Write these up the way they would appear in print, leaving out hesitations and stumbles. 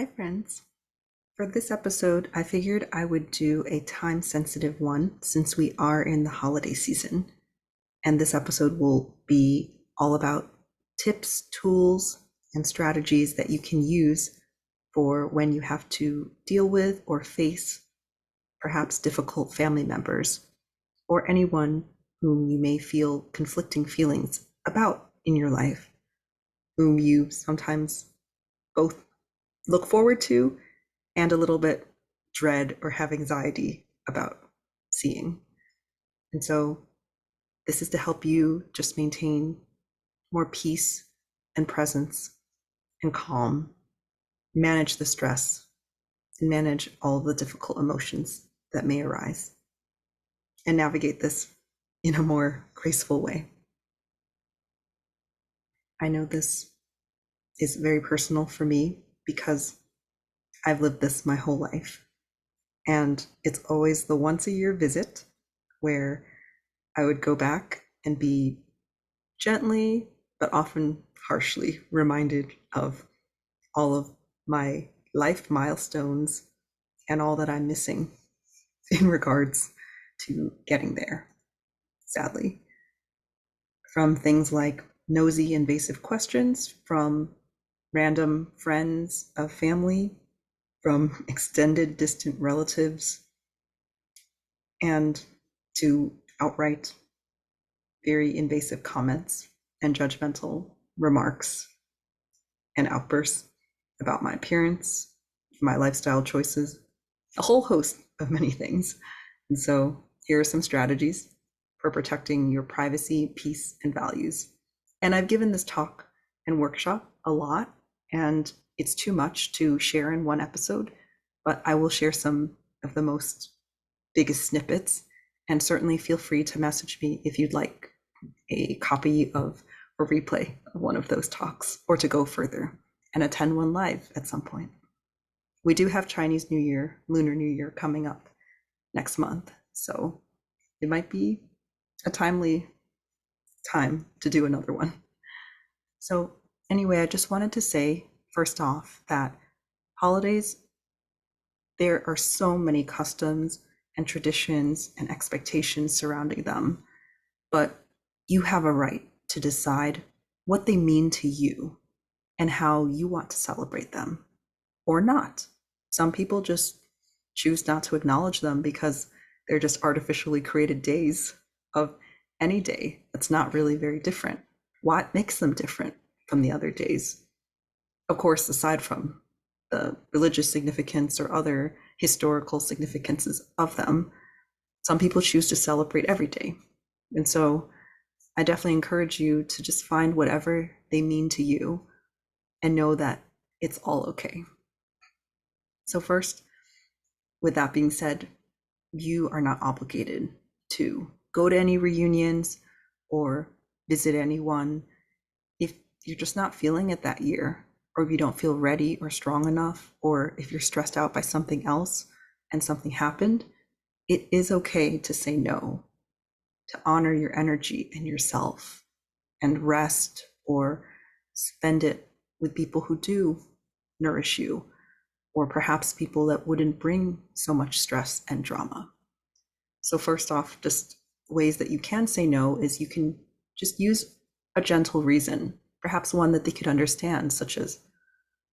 Hi, friends. For this episode, I figured I would do a time sensitive one since we are in the holiday season. And this episode will be all about tips, tools, and strategies that you can use for when you have to deal with or face perhaps difficult family members or anyone whom you may feel conflicting feelings about in your life, whom you sometimes both look forward to and a little bit dread or have anxiety about seeing. And so this is to help you just maintain more peace and presence and calm, manage the stress, and manage all of the difficult emotions that may arise, and navigate this in a more graceful way. I know this is very personal for me because I've lived this my whole life. And it's always the once a year visit where I would go back and be gently, but often harshly reminded of all of my life milestones and all that I'm missing in regards to getting there, sadly. From things like nosy, invasive questions from random friends of family, from extended, distant relatives, and to outright very invasive comments and judgmental remarks and outbursts about my appearance, my lifestyle choices, a whole host of many things. And so here are some strategies for protecting your privacy, peace, and values. And I've given this talk and workshop a lot, and it's too much to share in one episode, but I will share some of the most biggest snippets. And certainly feel free to message me if you'd like a copy of a replay of one of those talks or to go further and attend one live at some point. We do have Chinese New Year, Lunar New Year coming up next month, so it might be a timely time to do another one. So anyway, I just wanted to say first off that holidays, there are so many customs and traditions and expectations surrounding them, but you have a right to decide what they mean to you and how you want to celebrate them or not. Some people just choose not to acknowledge them because they're just artificially created days of any day that's not really very different. What makes them different from the other days? Of course, aside from the religious significance or other historical significances of them, some people choose to celebrate every day. And so I definitely encourage you to just find whatever they mean to you and know that it's all okay. So first, with that being said, you are not obligated to go to any reunions or visit anyone if you're just not feeling it that year, or if you don't feel ready or strong enough, or if you're stressed out by something else and something happened. It is okay to say no, to honor your energy and yourself and rest or spend it with people who do nourish you, or perhaps people that wouldn't bring so much stress and drama. So, first off, just ways that you can say no is you can just use a gentle reason, perhaps one that they could understand, such as,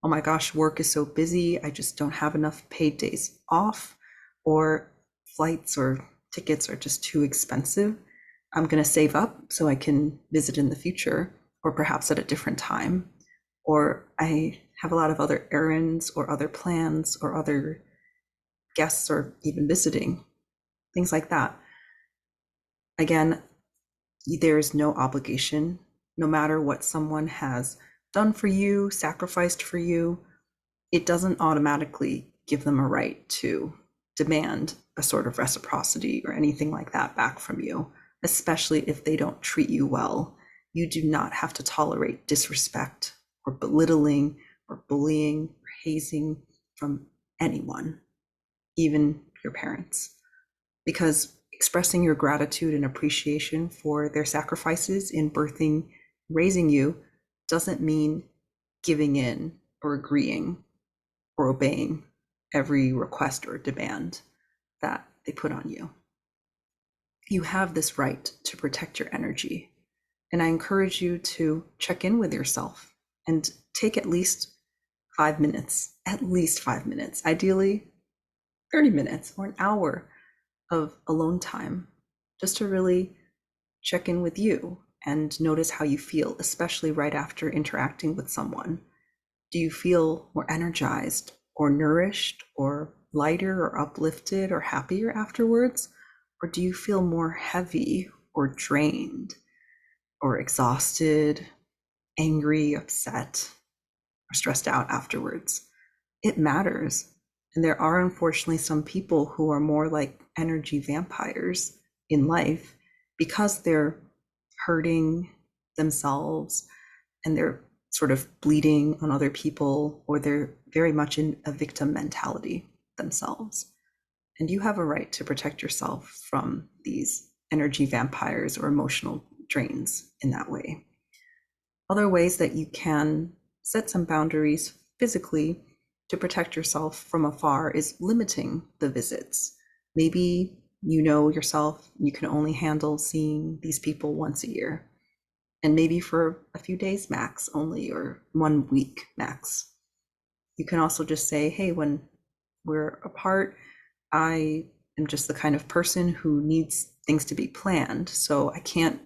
oh my gosh, work is so busy, I just don't have enough paid days off, or flights or tickets are just too expensive. I'm going to save up so I can visit in the future, or perhaps at a different time. Or I have a lot of other errands or other plans or other guests or even visiting, things like that. Again, there is no obligation, no matter what someone has done for you, sacrificed for you, it doesn't automatically give them a right to demand a sort of reciprocity or anything like that back from you, especially if they don't treat you well. You do not have to tolerate disrespect or belittling or bullying or hazing from anyone, even your parents, because expressing your gratitude and appreciation for their sacrifices in birthing, raising you, doesn't mean giving in or agreeing. or obeying every request or demand that they put on you. You have this right to protect your energy. And I encourage you to check in with yourself and take at least 5 minutes, ideally 30 minutes or an hour of alone time, just to really check in with you and notice how you feel, especially right after interacting with someone. Do you feel more energized or nourished or lighter or uplifted or happier afterwards? Or do you feel more heavy or drained or exhausted, angry, upset, or stressed out afterwards? It matters. And there are unfortunately some people who are more like energy vampires in life because they're hurting themselves and they're sort of bleeding on other people, or they're very much in a victim mentality themselves. And you have a right to protect yourself from these energy vampires or emotional drains in that way. Other ways that you can set some boundaries physically to protect yourself from afar is limiting the visits. Maybe you know yourself, you can only handle seeing these people once a year, and maybe for a few days max only, or 1 week max. You can also just say, hey, when we're apart, I am just the kind of person who needs things to be planned. So I can't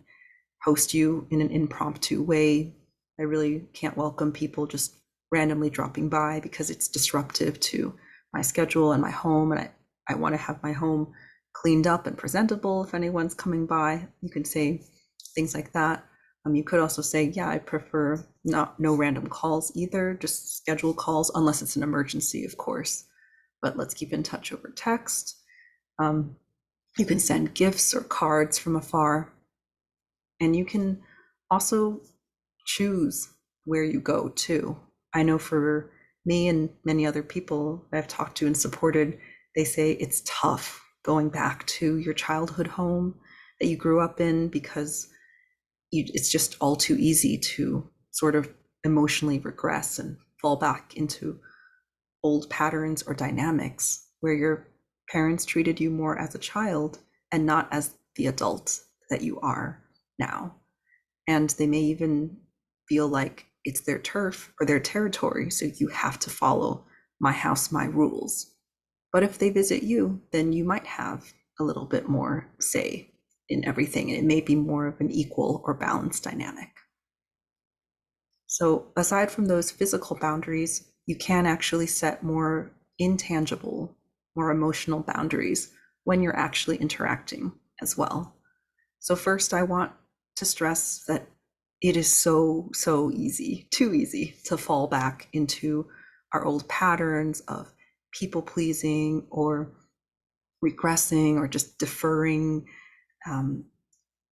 host you in an impromptu way. I really can't welcome people just randomly dropping by because it's disruptive to my schedule and my home. And I want to have my home cleaned up and presentable if anyone's coming by. You can say things like that. You could also say, yeah, I prefer no random calls either, just scheduled calls, unless it's an emergency, of course. But let's keep in touch over text. You can send gifts or cards from afar. And you can also choose where you go too. I know for me and many other people I've talked to and supported, they say it's tough going back to your childhood home that you grew up in because it's just all too easy to sort of emotionally regress and fall back into old patterns or dynamics where your parents treated you more as a child and not as the adult that you are now. And they may even feel like it's their turf or their territory, so you have to follow my house, my rules. But if they visit you, then you might have a little bit more say in everything, and it may be more of an equal or balanced dynamic. So aside from those physical boundaries, you can actually set more intangible, more emotional boundaries when you're actually interacting as well. So first, I want to stress that it is so easy, too easy to fall back into our old patterns of people pleasing or regressing or just deferring,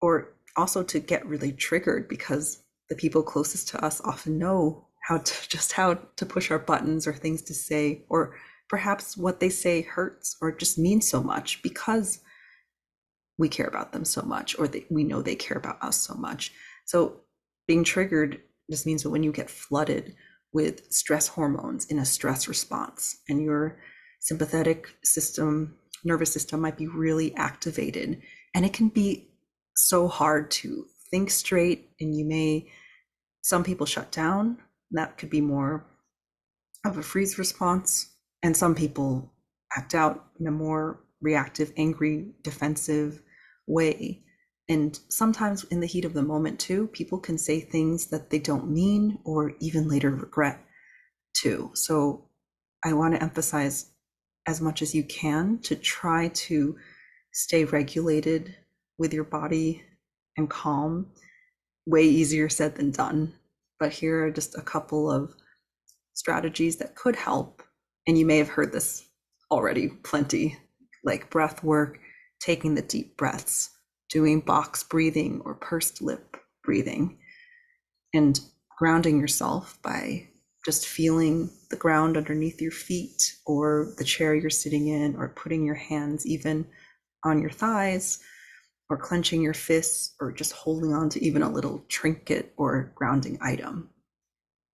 or also to get really triggered because the people closest to us often know how to push our buttons or things to say, or perhaps what they say hurts or just means so much because we care about them so much, or we know they care about us so much. So being triggered just means that when you get flooded with stress hormones in a stress response and your sympathetic system, nervous system might be really activated, and it can be so hard to think straight, and some people shut down. That could be more of a freeze response, and some people act out in a more reactive, angry, defensive way. And sometimes in the heat of the moment too, people can say things that they don't mean or even later regret too. So I want to emphasize as much as you can to try to stay regulated with your body and calm. Way easier said than done. But here are just a couple of strategies that could help. And you may have heard this already plenty, like breath work, taking the deep breaths, doing box breathing or pursed lip breathing, and grounding yourself by just feeling the ground underneath your feet or the chair you're sitting in, or putting your hands even on your thighs, or clenching your fists, or just holding on to even a little trinket or grounding item.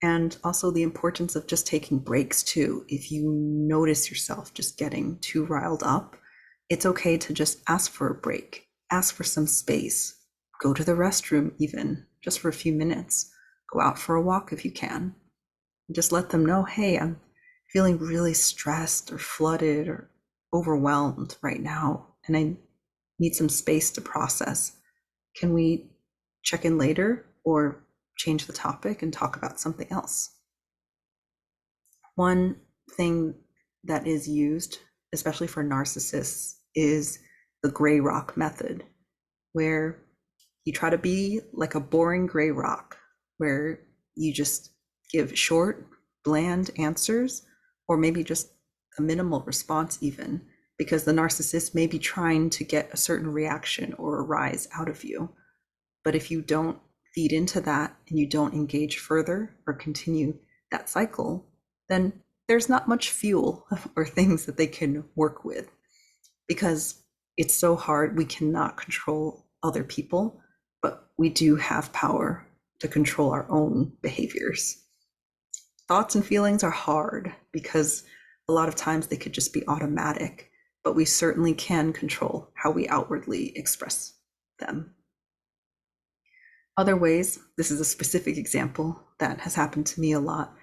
And also the importance of just taking breaks too. If you notice yourself just getting too riled up, it's okay to just ask for a break, ask for some space, go to the restroom even just for a few minutes, go out for a walk if you can. Just let them know, hey, I'm feeling really stressed or flooded or overwhelmed right now, and I need some space to process. Can we check in later or change the topic and talk about something else? One thing that is used, especially for narcissists, is the gray rock method, where you try to be like a boring gray rock, where you just give short, bland answers, or maybe just a minimal response, even because the narcissist may be trying to get a certain reaction or a rise out of you. But if you don't feed into that and you don't engage further or continue that cycle, then there's not much fuel or things that they can work with, because it's so hard. We cannot control other people, but we do have power to control our own behaviors. Thoughts and feelings are hard because a lot of times they could just be automatic, but we certainly can control how we outwardly express them. Other ways, this is a specific example that has happened to me a lot,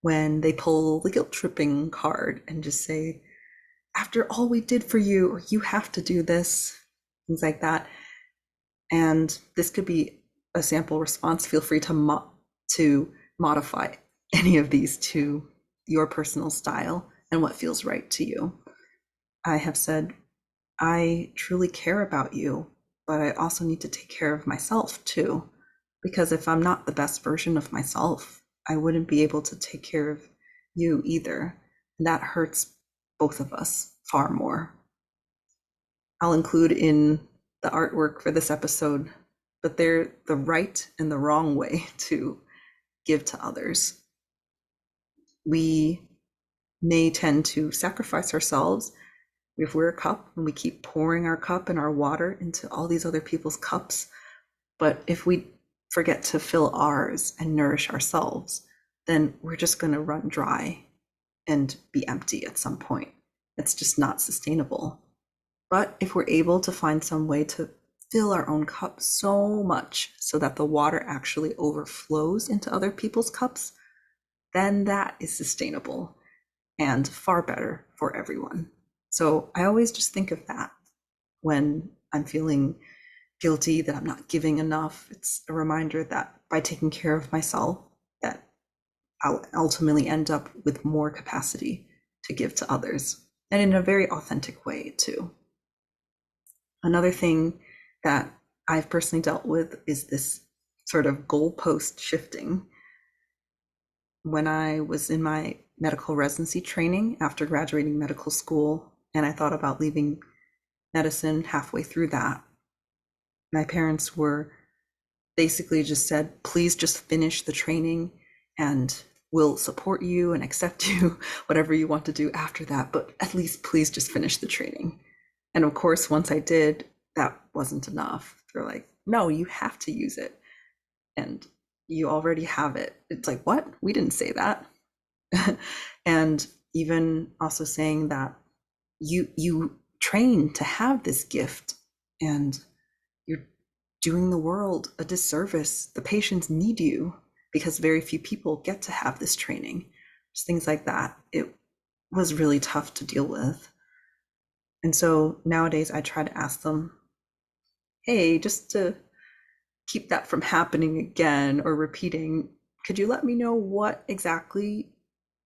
when they pull the guilt tripping card and just say, after all we did for you, or you have to do this, things like that. And this could be a sample response. Feel free to modify any of these to your personal style and what feels right to you. I have said, I truly care about you, but I also need to take care of myself too. Because if I'm not the best version of myself, I wouldn't be able to take care of you either. And that hurts both of us far more. I'll include in the artwork for this episode, but they're the right and the wrong way to give to others. We may tend to sacrifice ourselves if we're a cup and we keep pouring our cup and our water into all these other people's cups. But if we forget to fill ours and nourish ourselves, then we're just going to run dry and be empty at some point. It's just not sustainable. But if we're able to find some way to fill our own cup so much so that the water actually overflows into other people's cups, then that is sustainable and far better for everyone. So I always just think of that when I'm feeling guilty that I'm not giving enough. It's a reminder that by taking care of myself, that I'll ultimately end up with more capacity to give to others, and in a very authentic way too. Another thing that I've personally dealt with is this sort of goalpost shifting. When I was in my medical residency training after graduating medical school, and I thought about leaving medicine halfway through that, my parents were basically just said, please just finish the training and we'll support you and accept you, whatever you want to do after that, but at least please just finish the training. And of course, once I did, that wasn't enough. They're like, no, you have to use it. And you already have it. It's like, what? We didn't say that. And even also saying that you train to have this gift, and you're doing the world a disservice. The patients need you because very few people get to have this training. Just things like that. It was really tough to deal with. And so nowadays I try to ask them, hey, just to keep that from happening again or repeating, could you let me know what exactly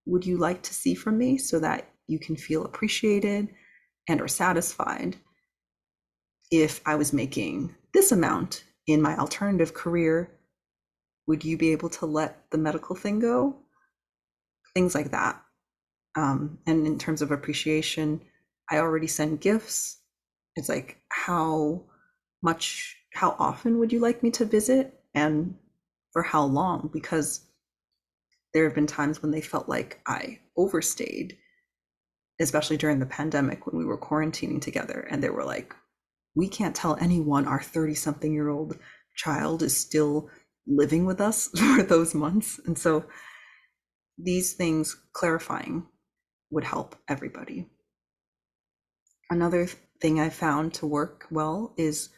would you like to see from me so that you can feel appreciated and or satisfied? If I was making this amount in my alternative career, would you be able to let the medical thing go? Things like that. And in terms of appreciation, I already send gifts. It's like, how often would you like me to visit, and for how long? Because there have been times when they felt like I overstayed, especially during the pandemic when we were quarantining together, and they were like, we can't tell anyone our 30-something-year-old child is still living with us for those months. And so these things clarifying would help everybody. Another thing I found to work well is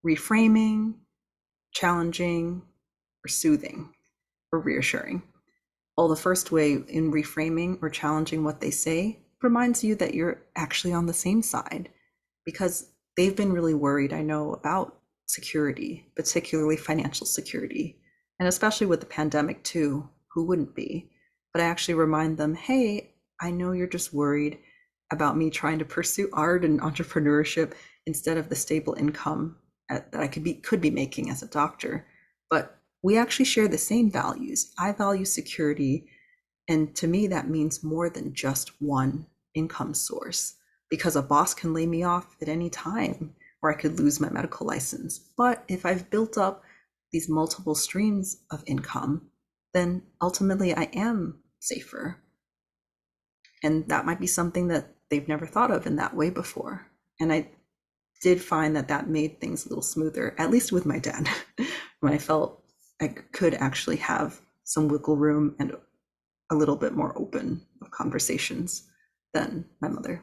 reframing, challenging, or soothing, or reassuring. Well, the first way in reframing or challenging what they say reminds you that you're actually on the same side, because they've been really worried, I know, about security, particularly financial security, and especially with the pandemic too. Who wouldn't be? But I actually remind them, hey, I know you're just worried about me trying to pursue art and entrepreneurship instead of the stable income that I could be making as a doctor. But we actually share the same values. I value security, and to me, that means more than just one income source, because a boss can lay me off at any time, or I could lose my medical license. But if I've built up these multiple streams of income, then ultimately I am safer. And that might be something that they've never thought of in that way before. And I did find that that made things a little smoother, at least with my dad, when I felt I could actually have some wiggle room and a little bit more open of conversations than my mother.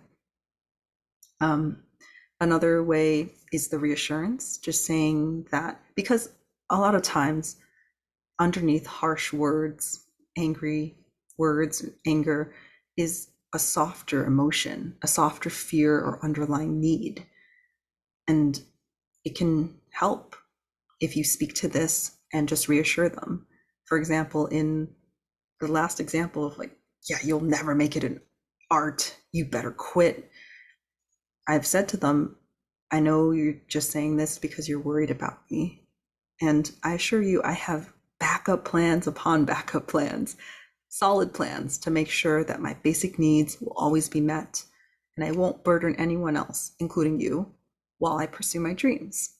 Another way is the reassurance, just saying that, because a lot of times underneath harsh words, angry words, anger, is a softer emotion, a softer fear or underlying need. And it can help if you speak to this and just reassure them. For example, in the last example of like, yeah, you'll never make it in art, you better quit. I've said to them, I know you're just saying this because you're worried about me. And I assure you, I have backup plans upon backup plans, solid plans to make sure that my basic needs will always be met. And I won't burden anyone else, including you, while I pursue my dreams.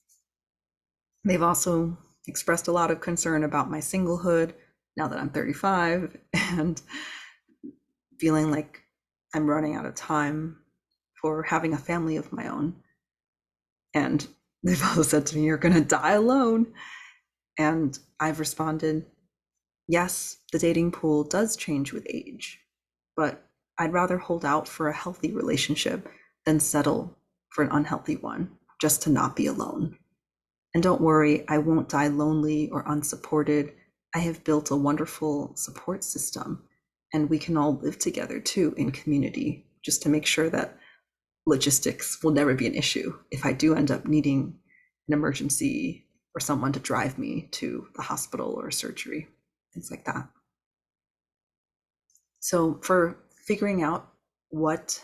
They've also expressed a lot of concern about my singlehood now that I'm 35 and feeling like I'm running out of time for having a family of my own. And they've also said to me, you're going to die alone. And I've responded, yes, the dating pool does change with age, but I'd rather hold out for a healthy relationship than settle for an unhealthy one just to not be alone. And don't worry, I won't die lonely or unsupported. I have built a wonderful support system, and we can all live together too in community, just to make sure that logistics will never be an issue if I do end up needing an emergency or someone to drive me to the hospital or surgery, things like that. So for figuring out what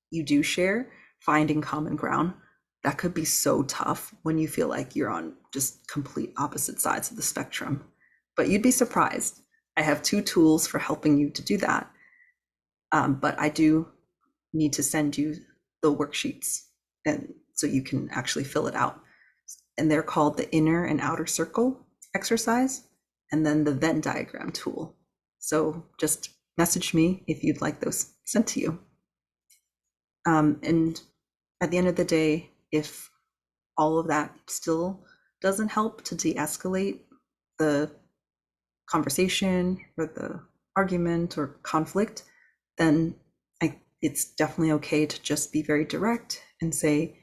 you do share, finding common ground, that could be so tough when you feel like you're on just complete opposite sides of the spectrum. But you'd be surprised. I have 2 tools for helping you to do that. But I do need to send you the worksheets, and so you can actually fill it out. And they're called the inner and outer circle exercise, and then the Venn diagram tool. So just message me if you'd like those sent to you. And at the end of the day, if all of that still doesn't help to de-escalate the conversation or the argument or conflict, then it's definitely okay to just be very direct and say,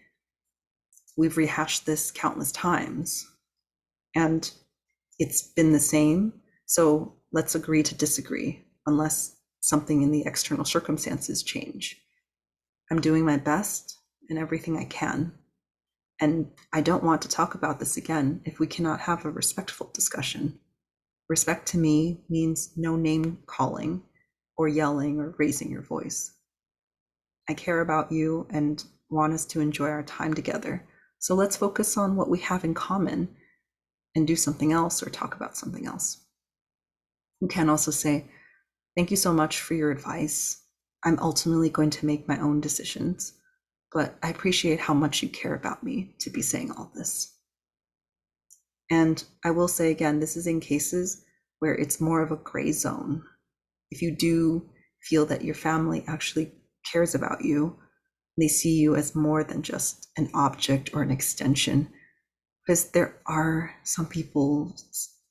we've rehashed this countless times and it's been the same. So let's agree to disagree unless something in the external circumstances change. I'm doing my best and everything I can. And I don't want to talk about this again if we cannot have a respectful discussion. Respect to me means no name calling or yelling or raising your voice. I care about you and want us to enjoy our time together. So let's focus on what we have in common and do something else or talk about something else. You can also say, thank you so much for your advice. I'm ultimately going to make my own decisions, but I appreciate how much you care about me to be saying all this. And I will say again, this is in cases where it's more of a gray zone. If you do feel that your family actually cares about you, they see you as more than just an object or an extension, because there are some people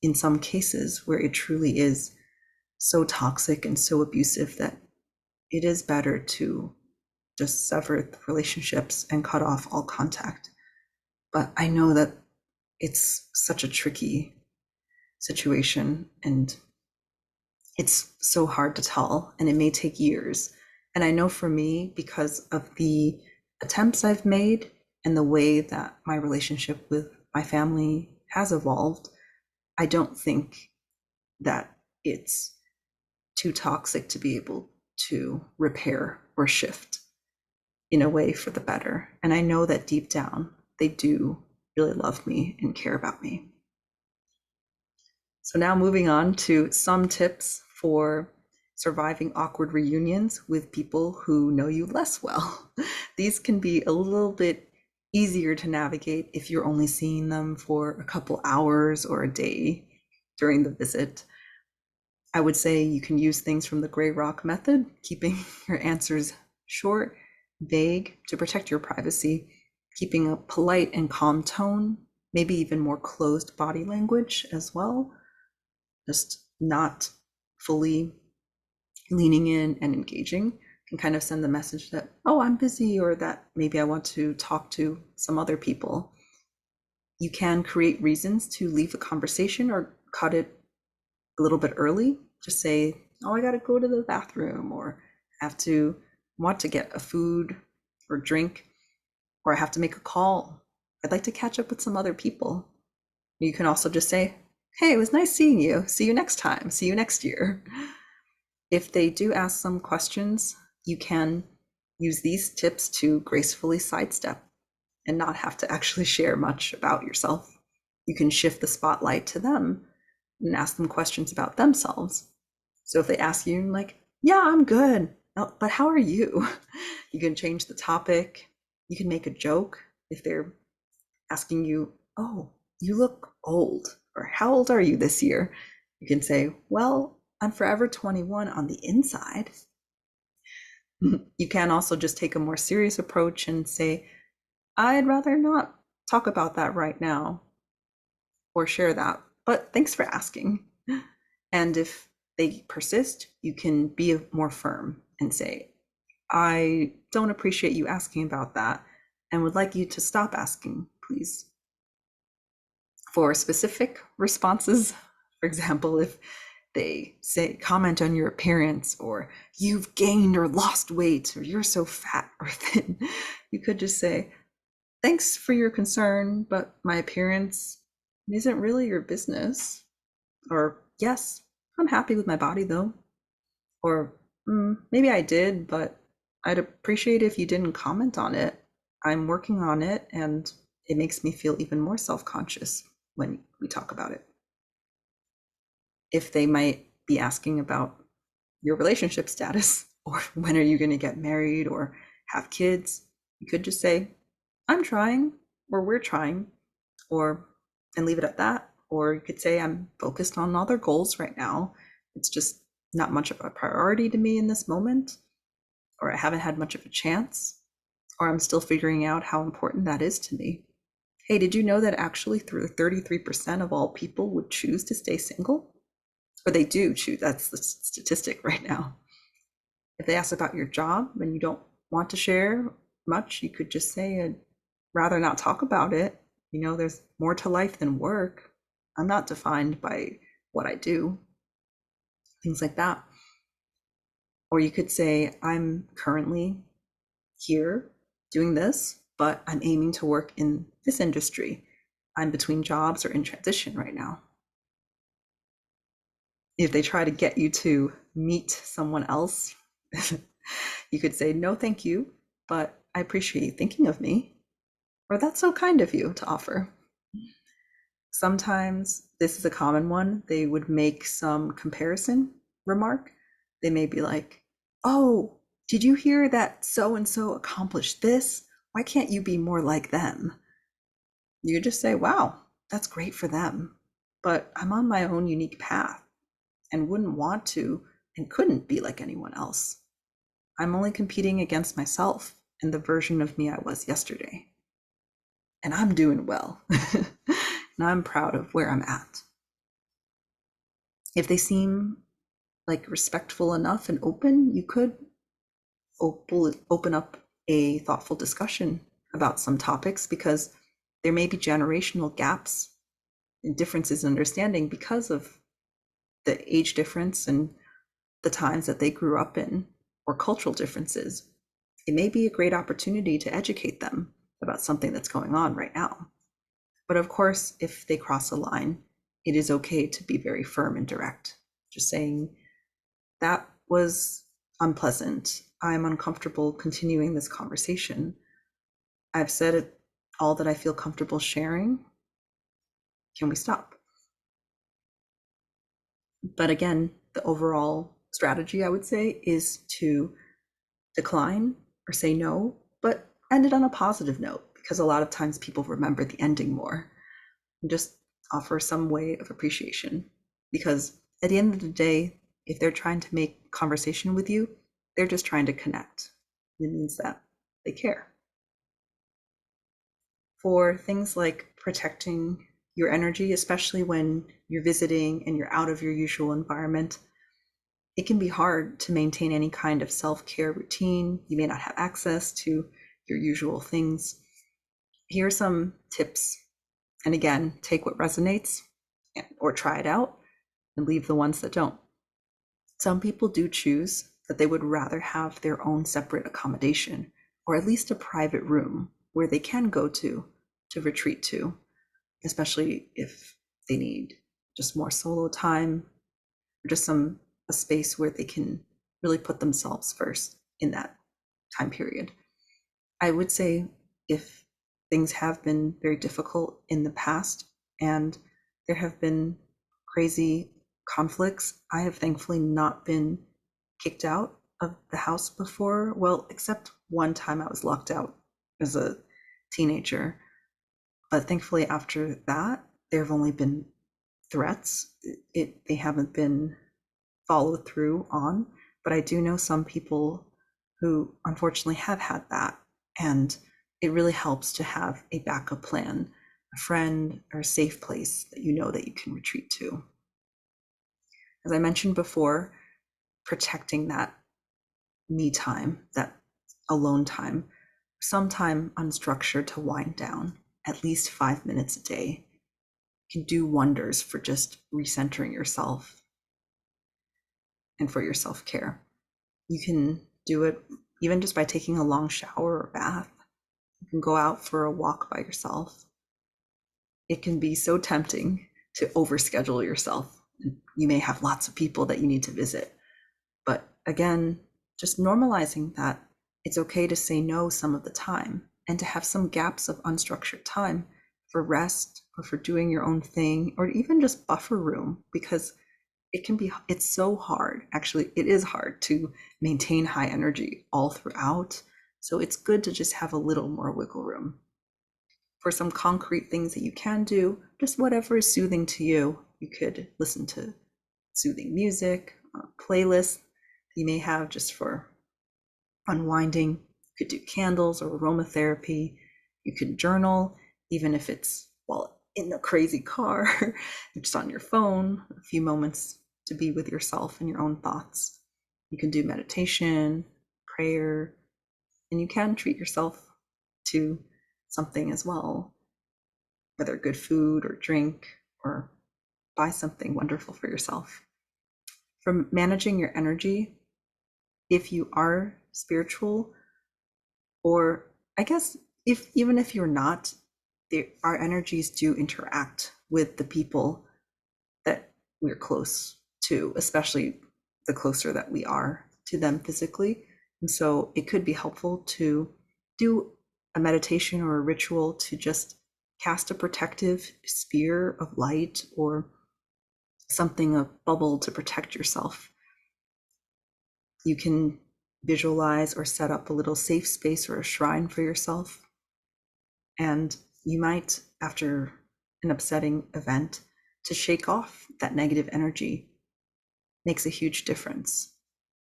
in some cases where it truly is so toxic and so abusive that it is better to just sever relationships and cut off all contact. But I know that it's such a tricky situation and it's so hard to tell, and it may take years. And I know for me, because of the attempts I've made and the way that my relationship with my family has evolved, I don't think that it's too toxic to be able to repair or shift in a way for the better. And I know that deep down, they do really love me and care about me. So now moving on to some tips for surviving awkward reunions with people who know you less well. These can be a little bit easier to navigate if you're only seeing them for a couple hours or a day during the visit. I would say you can use things from the Gray Rock method, keeping your answers short, vague to protect your privacy, keeping a polite and calm tone, maybe even more closed body language as well, just not fully leaning in and engaging can kind of send the message that, oh, I'm busy, or that maybe I want to talk to some other people. You can create reasons to leave a conversation or cut it a little bit early. Just say, oh, I got to go to the bathroom, or want to get a food or drink, or I have to make a call. I'd like to catch up with some other people. You can also just say, hey, it was nice seeing you. See you next time. See you next year. If they do ask some questions, you can use these tips to gracefully sidestep and not have to actually share much about yourself. You can shift the spotlight to them and ask them questions about themselves. So if they ask you, like, yeah, I'm good, but how are you? You can change the topic. You can make a joke if they're asking you, oh, you look old, or how old are you this year? You can say, well, I'm forever 21 on the inside. You can also just take a more serious approach and say, I'd rather not talk about that right now or share that, but thanks for asking. And if they persist, you can be more firm and say, I don't appreciate you asking about that and would like you to stop asking, please. For specific responses, for example, if they say comment on your appearance, or you've gained or lost weight, or you're so fat or thin, you could just say, thanks for your concern, but my appearance isn't really your business. Or, yes, I'm happy with my body though. Or, maybe I did, but I'd appreciate if you didn't comment on it. I'm working on it, and it makes me feel even more self-conscious when we talk about it. If they might be asking about your relationship status, or when are you going to get married or have kids, you could just say, I'm trying, or we're trying, or and leave it at that. Or you could say, I'm focused on other goals right now. It's just not much of a priority to me in this moment, or I haven't had much of a chance, or I'm still figuring out how important that is to me. Hey, did you know that actually through 33% of all people would choose to stay single? Or they do choose, that's the statistic right now. If they ask about your job and you don't want to share much, you could just say, I'd rather not talk about it. You know, there's more to life than work. I'm not defined by what I do. Things like that. Or you could say, I'm currently here doing this, but I'm aiming to work in this industry. I'm between jobs or in transition right now. If they try to get you to meet someone else, you could say, no, thank you, but I appreciate you thinking of me. Or that's so kind of you to offer. Sometimes, this is a common one, they would make some comparison remark. They may be like, oh, did you hear that so and so accomplished this? Why can't you be more like them? You just say, wow, that's great for them, but I'm on my own unique path and wouldn't want to and couldn't be like anyone else. I'm only competing against myself and the version of me I was yesterday. And I'm doing well. And I'm proud of where I'm at. If they seem like respectful enough and open, you could open up a thoughtful discussion about some topics, because there may be generational gaps and differences in understanding because of the age difference and the times that they grew up in, or cultural differences. It may be a great opportunity to educate them about something that's going on right now. But of course, if they cross a line, it is okay to be very firm and direct. Just saying, that was unpleasant. I'm uncomfortable continuing this conversation. I've said it all that I feel comfortable sharing. Can we stop? But again, the overall strategy, I would say, is to decline or say no, but end it on a positive note, because a lot of times people remember the ending more. And just offer some way of appreciation, because at the end of the day, if they're trying to make conversation with you, they're just trying to connect. It means that they care. For things like protecting your energy, especially when you're visiting and you're out of your usual environment, it can be hard to maintain any kind of self-care routine. You may not have access to your usual things. Here are some tips. And again, take what resonates or try it out, and leave the ones that don't. Some people do choose that they would rather have their own separate accommodation, or at least a private room where they can go to retreat to, especially if they need just more solo time, or just a space where they can really put themselves first in that time period. I would say, if things have been very difficult in the past and there have been crazy conflicts, I have thankfully not been kicked out of the house before. Well, except one time I was locked out as a teenager. But thankfully, after that, there have only been threats. They haven't been followed through on. But I do know some people who unfortunately have had that. And it really helps to have a backup plan, a friend, or a safe place that you know that you can retreat to. As I mentioned before, protecting that me time, that alone time, some time unstructured to wind down, at least 5 minutes a day, can do wonders for just recentering yourself and for your self-care. You can do it even just by taking a long shower or bath. You can go out for a walk by yourself. It can be so tempting to overschedule yourself. You may have lots of people that you need to visit. But again, just normalizing that it's okay to say no some of the time, and to have some gaps of unstructured time for rest or for doing your own thing, or even just buffer room, because it's so hard. Actually, it is hard to maintain high energy all throughout. So it's good to just have a little more wiggle room. For some concrete things that you can do, just whatever is soothing to you. You could listen to soothing music, playlists you may have just for unwinding. You could do candles or aromatherapy. You could journal, even if it's while in a crazy car, just on your phone, a few moments to be with yourself and your own thoughts. You can do meditation, prayer, and you can treat yourself to something as well, whether good food or drink, or buy something wonderful for yourself. For managing your energy, if you are spiritual, or I guess even if you're not, our energies do interact with the people that we're close to, especially the closer that we are to them physically. And so it could be helpful to do a meditation or a ritual to just cast a protective sphere of light, or something, a bubble to protect yourself. You can visualize or set up a little safe space or a shrine for yourself. And you might, after an upsetting event, to shake off that negative energy makes a huge difference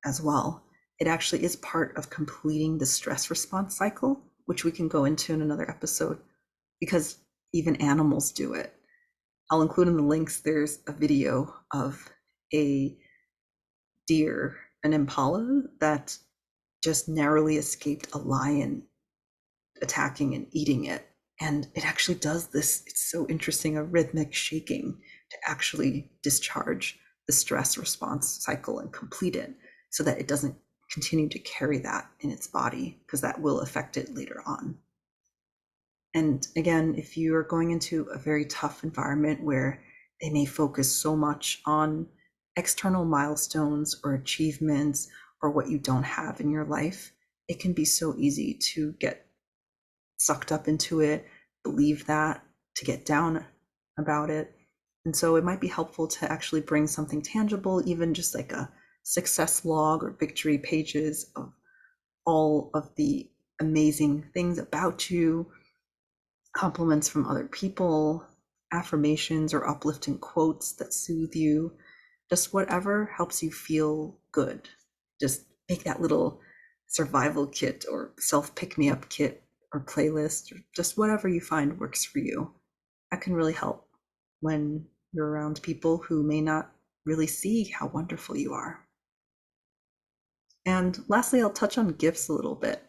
as well. It actually is part of completing the stress response cycle, which we can go into in another episode, because even animals do it. I'll include in the links, there's a video of a deer, an impala that just narrowly escaped a lion attacking and eating it. And it actually does this, it's so interesting, a rhythmic shaking to actually discharge the stress response cycle and complete it so that it doesn't continue to carry that in its body, because that will affect it later on. And again, if you are going into a very tough environment where they may focus so much on external milestones or achievements or what you don't have in your life, it can be so easy to get sucked up into it, believe that, to get down about it. And so it might be helpful to actually bring something tangible, even just like a success log or victory pages of all of the amazing things about you, compliments from other people, affirmations or uplifting quotes that soothe you, just whatever helps you feel good. Just make that little survival kit or self pick me up kit or playlist, or just whatever you find works for you. That can really help when you're around people who may not really see how wonderful you are. And lastly, I'll touch on gifts a little bit,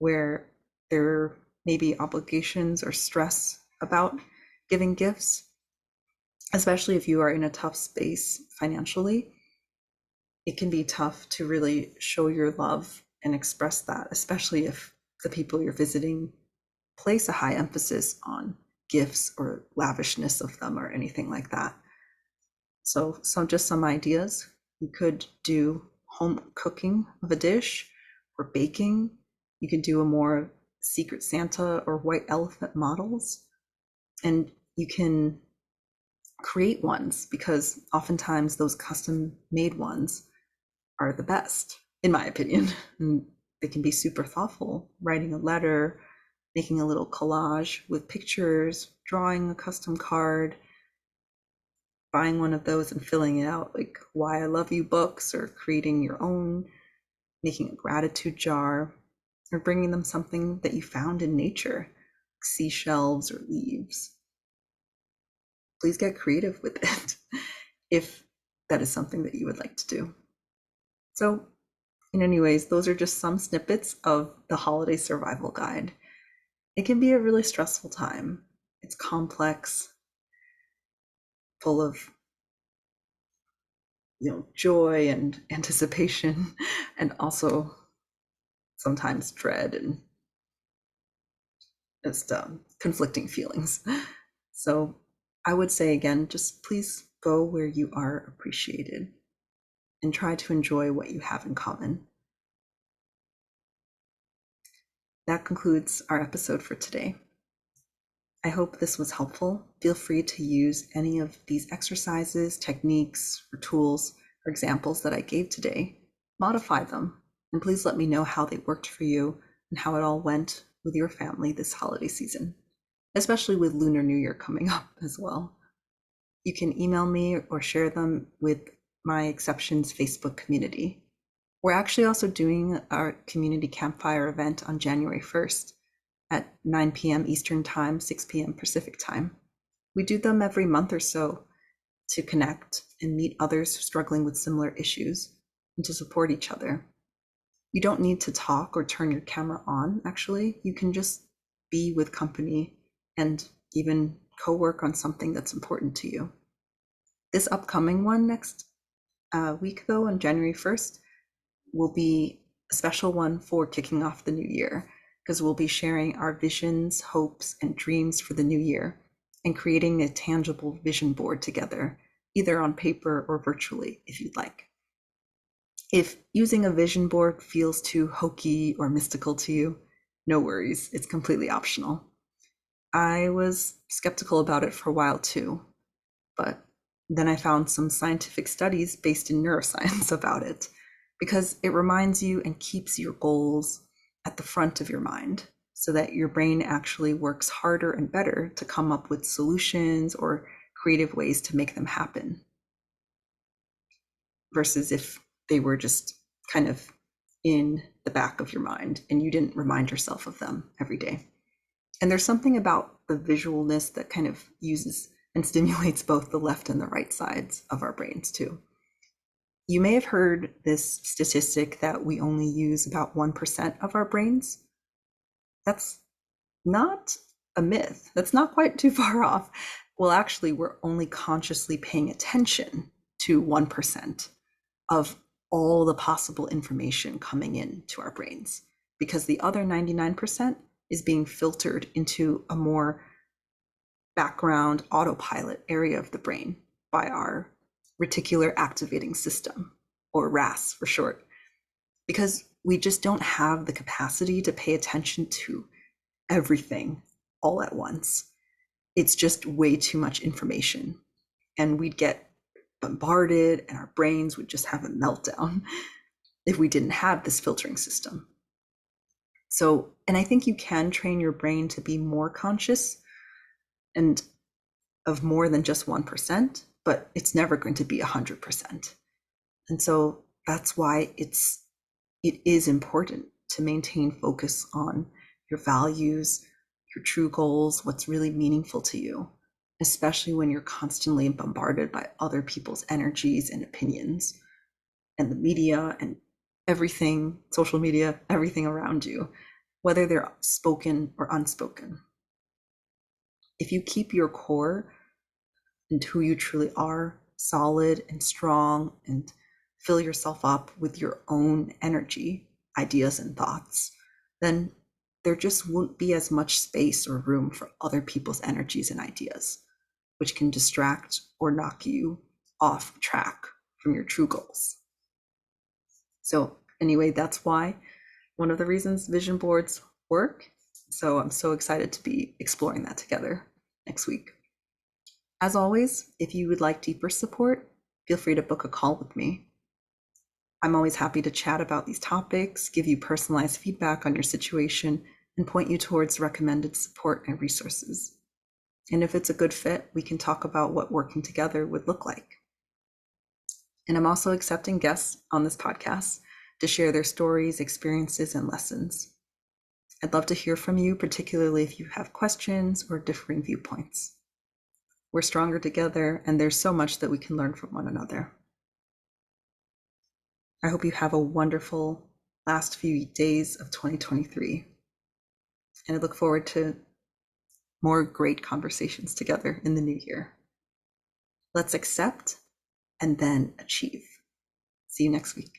where there may be obligations or stress about giving gifts, especially if you are in a tough space financially. It can be tough to really show your love and express that, especially if the people you're visiting place a high emphasis on gifts or lavishness of them or anything like that. So just some ideas. You could do home cooking of a dish or baking. You could do a more Secret Santa or white elephant models. And you can create ones, because oftentimes those custom made ones are the best, in my opinion. And they can be super thoughtful, writing a letter, making a little collage with pictures, drawing a custom card, buying one of those and filling it out, like Why I Love You books, or creating your own, making a gratitude jar, or bringing them something that you found in nature, like seashells or leaves. Please get creative with it if that is something that you would like to do. So, in any ways, those are just some snippets of the Holiday Survival Guide. It can be a really stressful time. It's complex, full of joy and anticipation, and also sometimes dread and just conflicting feelings. So I would say again, just please go where you are appreciated and try to enjoy what you have in common. That concludes our episode for today. I hope this was helpful. Feel free to use any of these exercises, techniques, or tools or examples that I gave today. Modify them, and please let me know how they worked for you and how it all went with your family this holiday season, especially with Lunar New Year coming up as well. You can email me or share them with my Exceptions Facebook community. We're actually also doing our community campfire event on January 1st at 9 p.m. Eastern Time, 6 p.m. Pacific Time. We do them every month or so to connect and meet others struggling with similar issues and to support each other. You don't need to talk or turn your camera on, actually. You can just be with company and even co-work on something that's important to you. This upcoming one next week, though, on January 1st, will be a special one for kicking off the new year, because we'll be sharing our visions, hopes, and dreams for the new year and creating a tangible vision board together, either on paper or virtually, if you'd like. If using a vision board feels too hokey or mystical to you, no worries, it's completely optional. I was skeptical about it for a while too, but then I found some scientific studies based in neuroscience about it, because it reminds you and keeps your goals at the front of your mind so that your brain actually works harder and better to come up with solutions or creative ways to make them happen, versus if they were just kind of in the back of your mind and you didn't remind yourself of them every day. And there's something about the visualness that kind of uses and stimulates both the left and the right sides of our brains too. You may have heard this statistic that we only use about 1% of our brains. That's not a myth. That's not quite too far off. Well, actually, we're only consciously paying attention to 1% of all the possible information coming into our brains, because the other 99% is being filtered into a more background autopilot area of the brain by our reticular activating system, or RAS for short, because we just don't have the capacity to pay attention to everything all at once. It's just way too much information, and we'd get bombarded and our brains would just have a meltdown if we didn't have this filtering system. So, and I think you can train your brain to be more conscious and of more than just 1%, but it's never going to be 100%. And so that's why it is important to maintain focus on your values, your true goals, what's really meaningful to you, especially when you're constantly bombarded by other people's energies and opinions and the media and everything, social media, everything around you, whether they're spoken or unspoken. If you keep your core and who you truly are solid and strong, and fill yourself up with your own energy, ideas, and thoughts, then there just won't be as much space or room for other people's energies and ideas, which can distract or knock you off track from your true goals. So anyway, that's why one of the reasons vision boards work. So I'm so excited to be exploring that together next week. As always, if you would like deeper support, feel free to book a call with me. I'm always happy to chat about these topics, give you personalized feedback on your situation, and point you towards recommended support and resources. And if it's a good fit, we can talk about what working together would look like. And I'm also accepting guests on this podcast to share their stories, experiences, and lessons. I'd love to hear from you, particularly if you have questions or differing viewpoints. We're stronger together, and there's so much that we can learn from one another. I hope you have a wonderful last few days of 2023. And I look forward to more great conversations together in the new year. Let's accept and then achieve. See you next week.